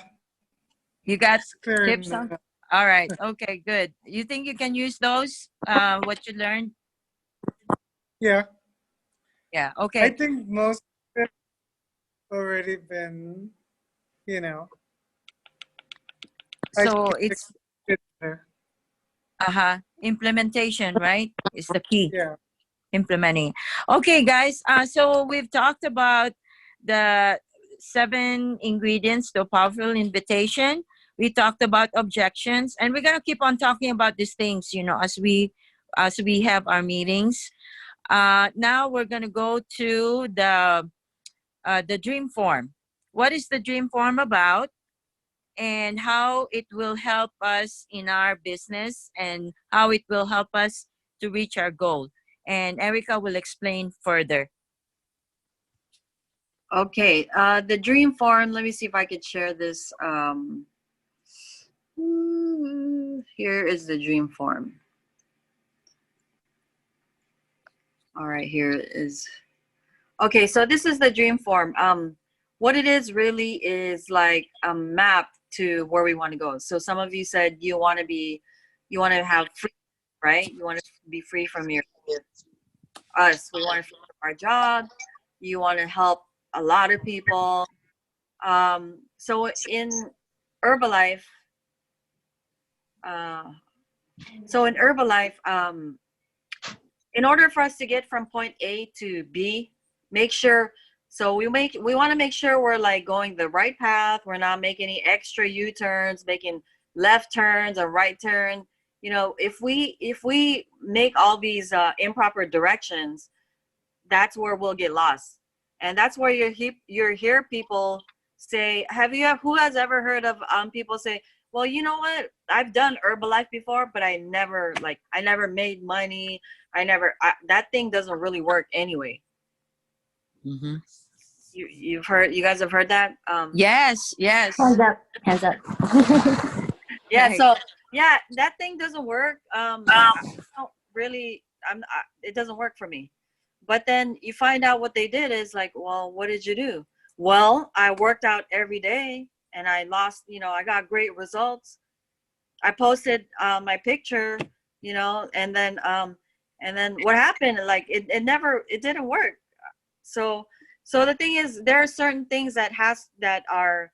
You got Fair tips on? enough. All right. Okay, good. You think you can use those, what you learned? Yeah. Yeah, I okay. think most of it already been, So it's implementation, right? Is the key. Yeah. Implementing. Okay, guys. So we've talked about the 7 ingredients to a powerful invitation. We talked about objections, and we're gonna keep on talking about these things, as we have our meetings. Now we're gonna go to the dream form. What is the dream form about, and how it will help us in our business, and how it will help us to reach our goal? And Erica will explain further. Okay, the dream form, let me see if I could share this. Here is the dream form. All right, here it is. Okay, so this is the dream form. What it is really is like a map to where we want to go. So some of you said you want to have free, right? You want to be free from us. We want to free from our job. You want to help a lot of people. So in Herbalife, in order for us to get from point A to B, make sure, so we want to make sure we're like going the right path. We're not making any extra U-turns, making left turns or right turn. If we make all these improper directions, that's where we'll get lost. And that's where you hear people say, who has ever heard of people say, well, you know what? I've done Herbalife before, but I never made money. That thing doesn't really work anyway. Mm-hmm. You guys have heard that? Yes. Hands up. Hands up. Yeah. Right. So yeah, that thing doesn't work. It doesn't work for me. But then you find out what they did is like, well, what did you do? Well, I worked out every day and I lost, I got great results. I posted my picture, and then what happened? Like it didn't work. So the thing is, there are certain things that are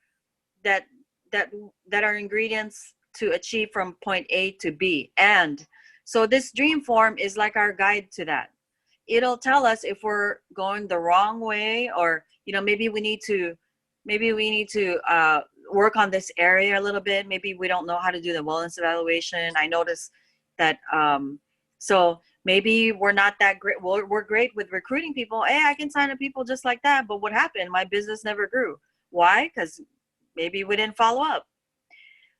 ingredients to achieve from point A to B. And so this dream form is like our guide to that. It'll tell us if we're going the wrong way, or maybe we need to work on this area a little bit. Maybe we don't know how to do the wellness evaluation. I noticed that so maybe we're not that great. Well, we're great with recruiting people. Hey, I can sign up people just like that, but what happened? My business never grew. Why? Because maybe we didn't follow up.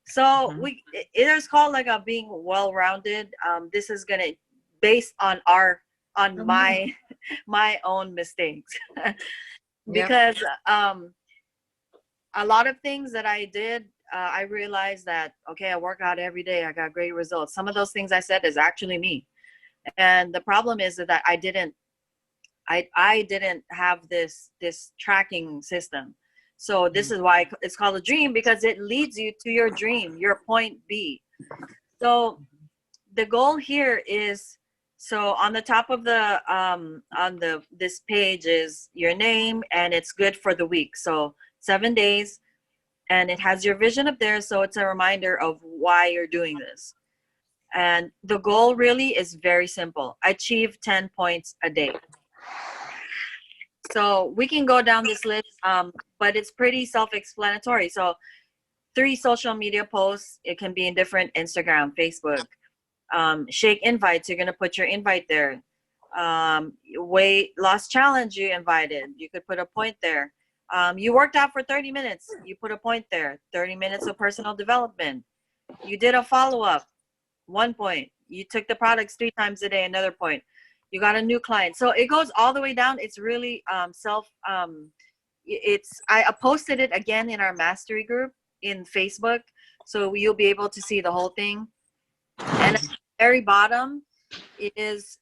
So it is called like a being well-rounded. This is gonna based on my own mistakes because a lot of things that I did, I realized that, okay, I work out every day. I got great results. Some of those things I said is actually me. And the problem is that I didn't have this tracking system. So this is why it's called a dream, because it leads you to your dream, your point B. So the goal here is, so on the top of this page is your name, and it's good for the week. So 7 days, and it has your vision up there. So it's a reminder of why you're doing this. And the goal really is very simple. Achieve 10 points a day. So we can go down this list, but it's pretty self-explanatory. So 3 social media posts. It can be in different Instagram, Facebook. Shake invites. You're going to put your invite there. Weight loss challenge you invited. You could put a point there. You worked out for 30 minutes. You put a point there. 30 minutes of personal development. You did a follow-up. 1 point. You took the products 3 times a day. Another point. You got a new client. So it goes all the way down. It's really I posted it again in our mastery group in Facebook. So you'll be able to see the whole thing. And at the very bottom is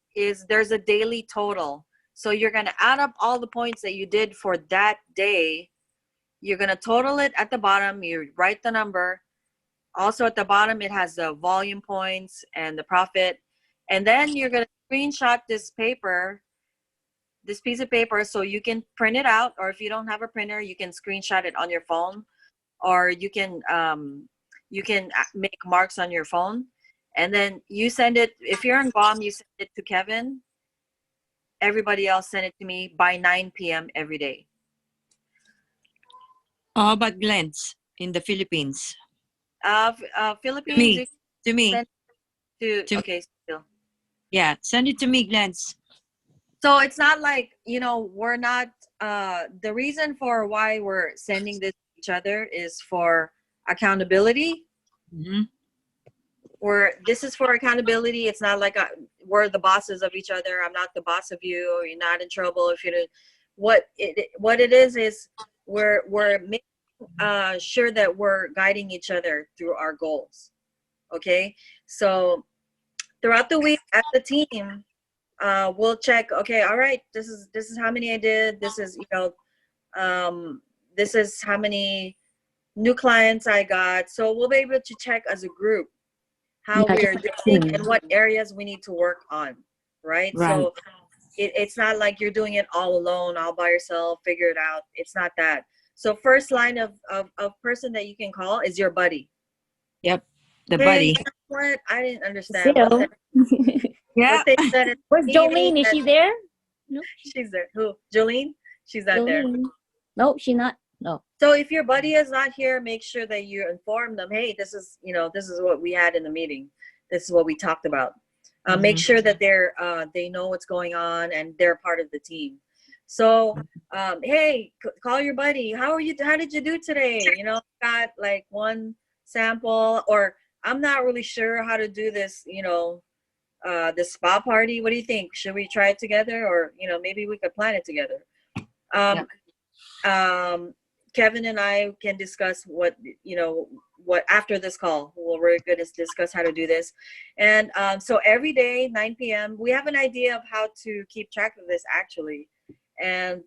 there's a daily total. So you're going to add up all the points that you did for that day. You're going to total it at the bottom. You write the number. Also at the bottom, it has the volume points and the profit. And then you're going to screenshot this piece of paper, so you can print it out. Or if you don't have a printer, you can screenshot it on your phone. Or you can you can make marks on your phone, and then you send it. If you're in Guam, you send it to Kevin. Everybody else send it to me by 9 p.m. every day. How about Glenn's in the Philippines? Philippines, Me. you To me. send to To- okay. Still. Yeah, send it to me, Glenn's. So it's not like, we're not, the reason for why we're sending this to each other is for accountability. Mhm. This is for accountability. It's not like we're the bosses of each other. I'm not the boss of you, or you're not in trouble if you did. What it is we're making sure that we're guiding each other through our goals. Okay, so throughout the week as a team, we'll check. Okay, all right. This is how many I did. This is this is how many new clients I got. So we'll be able to check as a group how Yeah, we are just a doing team. and what areas we need to work on. Right. Right. So it's not like you're doing it all alone, all by yourself, figure it out. It's not that. So first line of person that you can call is your buddy. Yep. The Hey, buddy. you know what? I didn't understand what Still. Yeah. they said in Where's the meeting Jolene? Is that- she there? No. She's there. Who? Jolene? She's not there. Jolene. No, she's not. No. So if your buddy is not here, make sure that you inform them. Hey, this is what we had in the meeting. This is what we talked about. Make Mhm. sure that they know what's going on and they're part of the team. So, hey, call your buddy. How did you do today? Got like one sample, or I'm not really sure how to do this. This spa party. What do you think? Should we try it together, or maybe we could plan it together? Kevin and I can discuss what after this call. We're going to discuss how to do this. And so every day, 9 p.m., we have an idea of how to keep track of this actually. And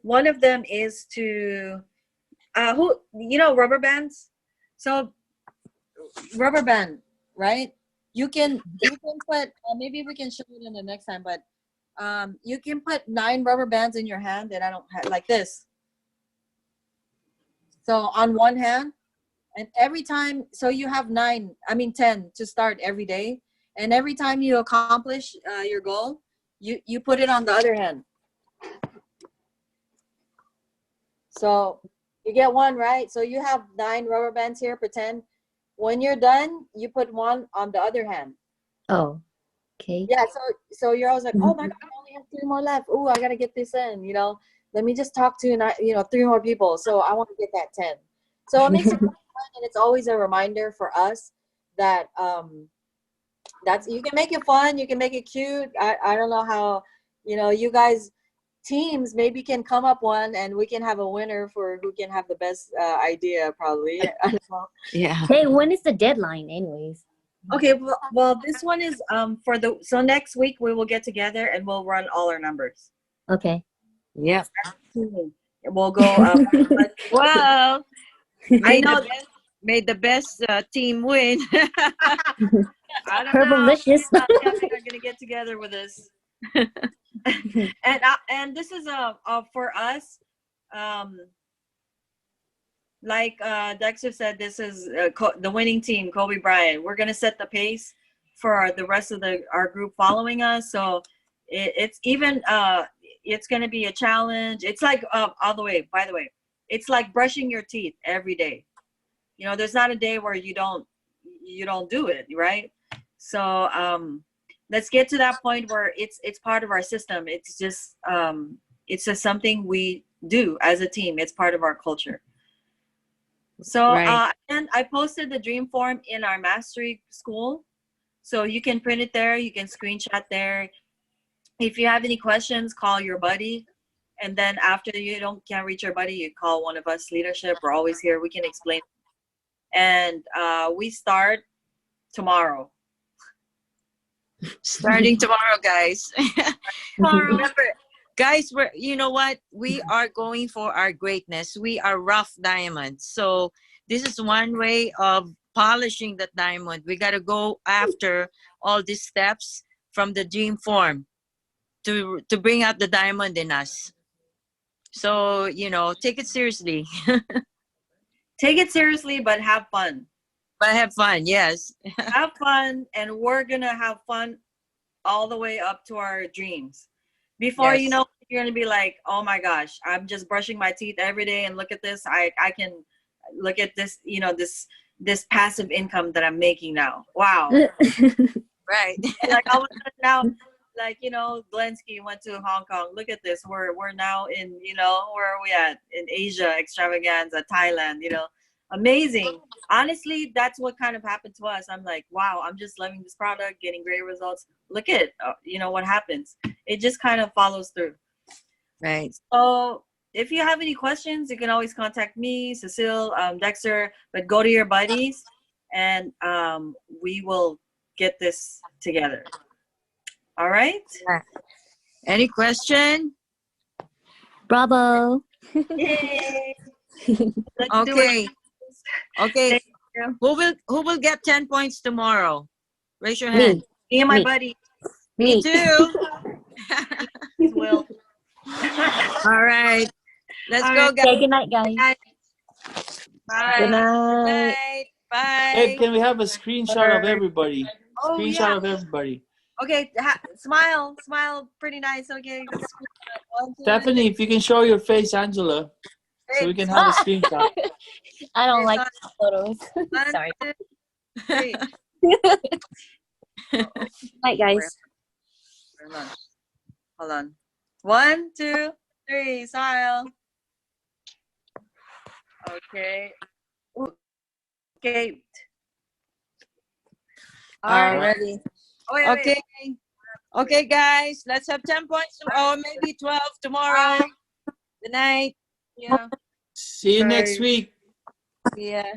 one of them is to, rubber bands. So rubber band, right? You can put, maybe we can show it in the next time, but you can put 9 rubber bands in your hand, and I don't have like this. So on one hand, and every time, so you have 10 to start every day. And every time you accomplish your goal, you put it on the other hand. So you get one, right? So you have 9 rubber bands here, pretend. When you're done, you put one on the other hand. Oh. Okay. Yeah, so you're always like, oh my God, I only have 3 more left. Oh, I gotta get this in, Let me just talk to 3 more people. So I want to get that 10. So it makes it fun, and it's always a reminder for us that that's, you can make it fun, you can make it cute. I don't know how, you guys teams maybe can come up one, and we can have a winner for who can have the best idea probably. I don't know. Yeah. Hey, when is the deadline anyways? Okay, well this one is so next week we will get together and we'll run all our numbers. Okay. Yeah. We'll go Well, I know may the best team win. I don't know. Herbalicious. Kevin are gonna get together with us. And this is for us, like Dexter said, this is the winning team, Kobe Bryant. We're gonna set the pace for the rest of our group following us. So it's even it's gonna be a challenge. It's like by the way, it's like brushing your teeth every day. There's not a day where you don't do it, right? So let's get to that point where it's part of our system. It's just something we do as a team. It's part of our culture. So Right. and I posted the dream form in our mastery school, so you can print it there. You can screenshot there. If you have any questions, call your buddy, and then after you can't reach your buddy, you call one of us leadership. We're always here. We can explain. And we start tomorrow. Starting tomorrow, guys. Remember, Guys, you know what? We are going for our greatness. We are rough diamonds. So this is one way of polishing the diamond. We got to go after all these steps from the dream form to bring out the diamond in us. So, take it seriously. take it seriously, but have fun. But have fun, yes. Have fun, and we're gonna have fun all the way up to our dreams. Before Yes. you know, you're gonna be like, oh my gosh, I'm just brushing my teeth every day, and look at this. I can look at this, you know, this passive income that I'm making now. Wow. Right. Like all of a sudden now, like, you know, Glensky went to Hong Kong. Look at this. We're now in, you know, where are we at? In Asia extravaganza, Thailand, you know. Amazing. Honestly, that's what kind of happened to us. I'm like, wow, I'm just loving this product, getting great results. Look at, you know, what happens. It just kind of follows through. Right. So if you have any questions, you can always contact me, Cecile, Dexter, but go to your buddies and we will get this together. All right? Any question? Bravo. Yay! Let's do Okay. it. Okay. Thank you. Who will get 10 points tomorrow? Raise your Me. hand. Me and my Me. buddy Me too. will. All right. Let's All go, right. guys. Okay, good night, guys. Bye. Good Good night. night. Bye. Hey, can we have a screenshot of everybody? Oh, Screenshot yeah. of everybody. Okay, smile pretty nice. Okay. One, two, Stephanie, if you can show your face, Angela, so we can have a screenshot. I don't three. like photos. One, Sorry. two, three. Night, guys. Hold on. 1, 2, 3. Smile. Okay. Okay. Already. Oh, wait, wait. Okay. Okay, guys. Let's have 10 points or maybe 12 tomorrow. Good night. Yeah. See you next Bye. week. Yeah.